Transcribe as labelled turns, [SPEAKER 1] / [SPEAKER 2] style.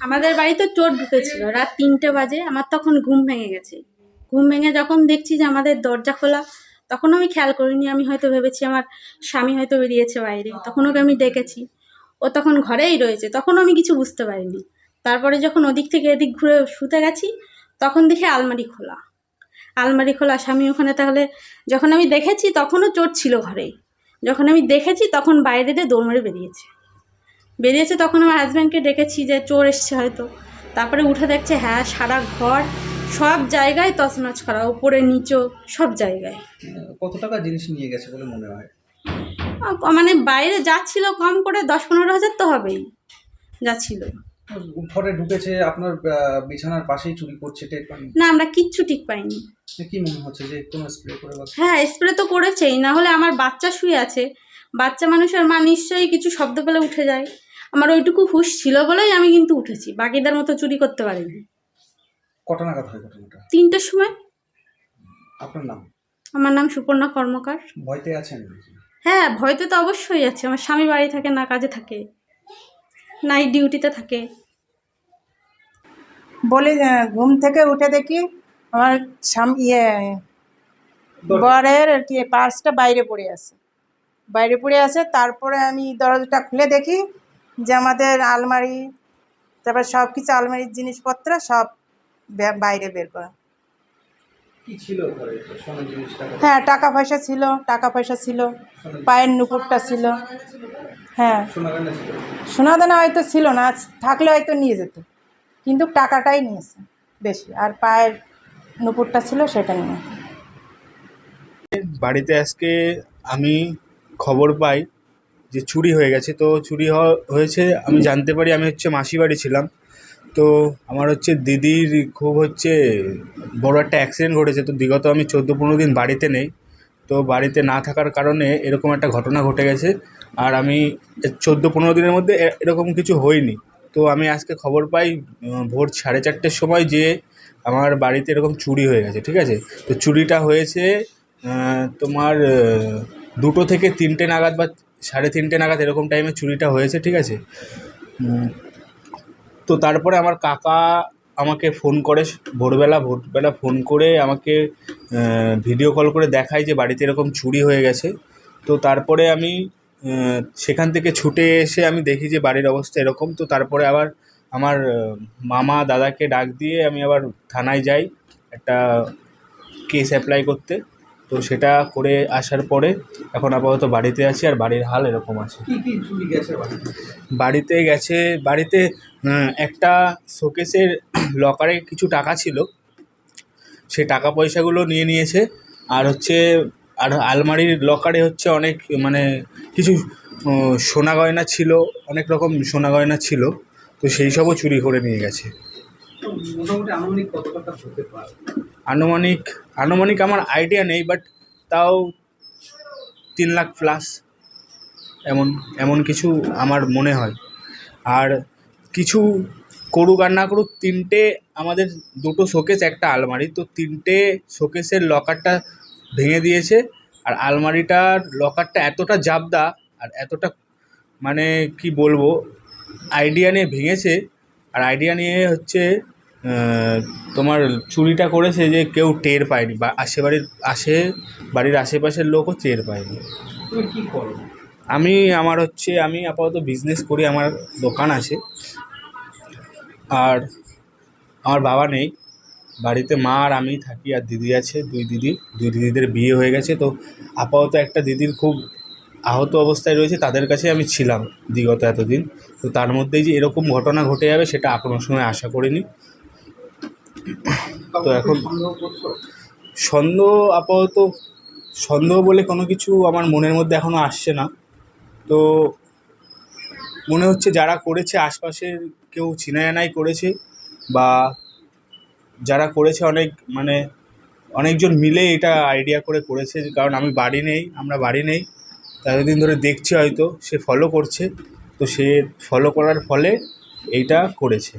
[SPEAKER 1] আমাদের বাড়িতে চোর ঢুকেছিল রাত 3টে বাজে। আমার তখন ঘুম ভেঙে গেছে। ঘুম ভেঙে যখন দেখছি যে আমাদের দরজা খোলা, তখন আমি খেয়াল করিনি। আমি হয়তো ভেবেছি আমার স্বামী হয়তো বেরিয়েছে বাইরে, তখন ওকে আমি ডেকেছি। ও তখন ঘরেই রয়েছে, তখন আমি কিছু বুঝতে পারিনি। তারপরে যখন ওদিক থেকে এদিক ঘুরে শুতে গেছি, তখন দেখি আলমারি খোলা। আলমারি খোলা, স্বামী ওখানে। তাহলে যখন আমি দেখেছি তখনও চোর ছিল ঘরেই। যখন আমি দেখেছি তখন বাইরে দিয়ে দৌড় মেরে বেরিয়েছে। তখন আমার হাজব্যান্ডকে ডেকেছি যে চোর এসছে হয়তো। তারপরে উঠে দেখছে হ্যাঁ, সারা ঘর সব জায়গায় তছনছ করা, উপরে নিচে সব জায়গায়।
[SPEAKER 2] কত টাকা জিনিস নিয়ে গেছে বলে মনে হয়?
[SPEAKER 1] মানে বাইরে যাচ্ছিল কম করে 10-15 হাজার তো হবেই যাচ্ছিল।
[SPEAKER 2] ঘরে ঢুকেছে, আপনার বিছানার পাশেই চুরি করছে, টের পান?
[SPEAKER 1] না, আমরা কিচ্ছু ঠিক পাইনি।
[SPEAKER 2] কি মনে হচ্ছে যে কোনো স্প্রে করে?
[SPEAKER 1] হ্যাঁ, স্প্রে তো করেছেই, না হলে আমার বাচ্চা শুয়ে আছে। বাচ্চা মানুষের মা নিশ্চয়ই কিছু শব্দ পেলে উঠে যায়। আমার ওইটুকু হুঁশ ছিল বলেই আমি কিন্তু উঠেছি, বাকিদের মতো চুরি করতে পারিনি।
[SPEAKER 2] কটা নাগাদ হয় ঘটনাটা?
[SPEAKER 1] 3টের সময়।
[SPEAKER 2] আপনার নাম?
[SPEAKER 1] আমার নাম সুপর্ণা কর্মকার।
[SPEAKER 2] ভয়তে আছেন?
[SPEAKER 1] হ্যাঁ, ভয়তে তো অবশ্যই আছে। আমার স্বামী বাড়ি থাকে না, কাজে থাকে, নাইট ডিউটিতে থাকে।
[SPEAKER 3] বলে ঘুম থেকে উঠে দেখি আমার বরের পার্সটা বাইরে পড়ে আছে। তারপরে আমি দরজাটা খুলে দেখি যে আমাদের আলমারি, তারপর সব কিছু আলমারির জিনিসপত্র সব বাইরে বের করা।
[SPEAKER 2] কি ছিল ঘরে? সোনার জিনিস?
[SPEAKER 3] হ্যাঁ, টাকা পয়সা ছিল, পায়ের নুপুরটা ছিল। হ্যাঁ, সোনাদানা হয়তো ছিল না, থাকলে হয়তো নিয়ে যেত, কিন্তু টাকাটাই নিয়েছে বেশি, আর পায়ের নুপুরটা ছিল সেটা নিয়ে।
[SPEAKER 4] বাড়িতে আজকে আমি খবর পাই যে চুরি হয়ে গেছে। তো চুরি হয়েছে আমি জানতে পারি। আমি মাসি বাড়ি ছিলাম। তো আমার দিদির খুব বড় একটা অ্যাক্সিডেন্ট ঘটেছে। তো বিগত আমি 14-15 দিন বাড়িতে নেই। তো বাড়িতে না থাকার কারণে এরকম একটা ঘটনা ঘটে গেছে। আর আমি 14-15 দিনের মধ্যে এরকম কিছু হয়নি। তো আমি আজকে খবর পাই ভোর 4:30টের সময় যে আমার বাড়িতে এরকম চুরি হয়ে গেছে। ঠিক আছে? তো চুরিটা হয়েছে তোমার 2টো থেকে 3টে নাগাদ বা 3:30 নাগাদ এরকম টাইমে চুরিটা হয়েছে। ঠিক আছে? তো তারপরে আমার কাকা আমাকে ফোন করে, ভোরবেলা ফোন করে আমাকে ভিডিও কল করে দেখায় যে বাড়িতে এরকম চুরি হয়ে গেছে। তো তারপরে আমি সেখান থেকে ছুটে এসে আমি দেখি যে বাড়ির অবস্থা এরকম। তো তারপরে আবার আমার মামা দাদাকে ডাক দিয়ে আমি আবার থানায় যাই একটা কেস অ্যাপ্লাই করতে। তো সেটা করে আসার পরে এখন আপাতত বাড়িতে আছি, আর বাড়ির হাল এরকম আছে। বাড়িতে একটা শোকেসের লকারে কিছু টাকা ছিল, সেই টাকা পয়সাগুলো নিয়ে নিয়েছে। আর আর আলমারির লকারে অনেক কিছু সোনা গয়না ছিল, অনেক রকম সোনা গয়না ছিল। তো সেই সবও চুরি করে নিয়ে গেছে। আনুমানিক আমার আইডিয়া নেই, বাট তাও 3 লাখ প্লাস এমন কিছু আমার মনে হয়। আর কিছু করুক আর না করুক, 3টে আমাদের 2টো শোকেস, একটা আলমারি, তো 3টে শোকেসের লকারটা ভেঙে দিয়েছে। আর আলমারিটার লকারটা এতটা জাবদা আর এতটা কি বলবো, আইডিয়া নিয়ে ভেঙেছে। আর আইডিয়া নিয়ে তোমার চুরিটা করেছে যে কেউ টের পায়নি, বা বাড়ির আশেপাশের লোকও টের পায়নি।
[SPEAKER 2] তুমি কি করো?
[SPEAKER 4] আমি আপাতত বিজনেস করি, আমার দোকান আছে। আর আমার বাবা নেই বাড়িতে, মা আর আমি থাকি, আর দিদি আছে, দুই দিদিদের বিয়ে হয়ে গেছে। তো আপাতত একটা দিদির খুব আহত অবস্থায় রয়েছে, তাদের কাছে আমি ছিলাম বিগত এতদিন। তো তার মধ্যেই যে এরকম ঘটনা ঘটে যাবে সেটা কোনো সময় আশা করিনি। তো এখন সন্দেহ বলে কোনো কিছু আমার মনের মধ্যে এখনও আসছে না। তো মনে হচ্ছে যারা করেছে আশপাশের কেউ চিনাজানাই করেছে, বা যারা করেছে অনেকজন মিলে এটা আইডিয়া করে করেছে। কারণ আমরা বাড়ি নেই, এতদিন ধরে দেখছি হয়তো সে ফলো করছে, তো সে ফলো করার ফলে এইটা করেছে।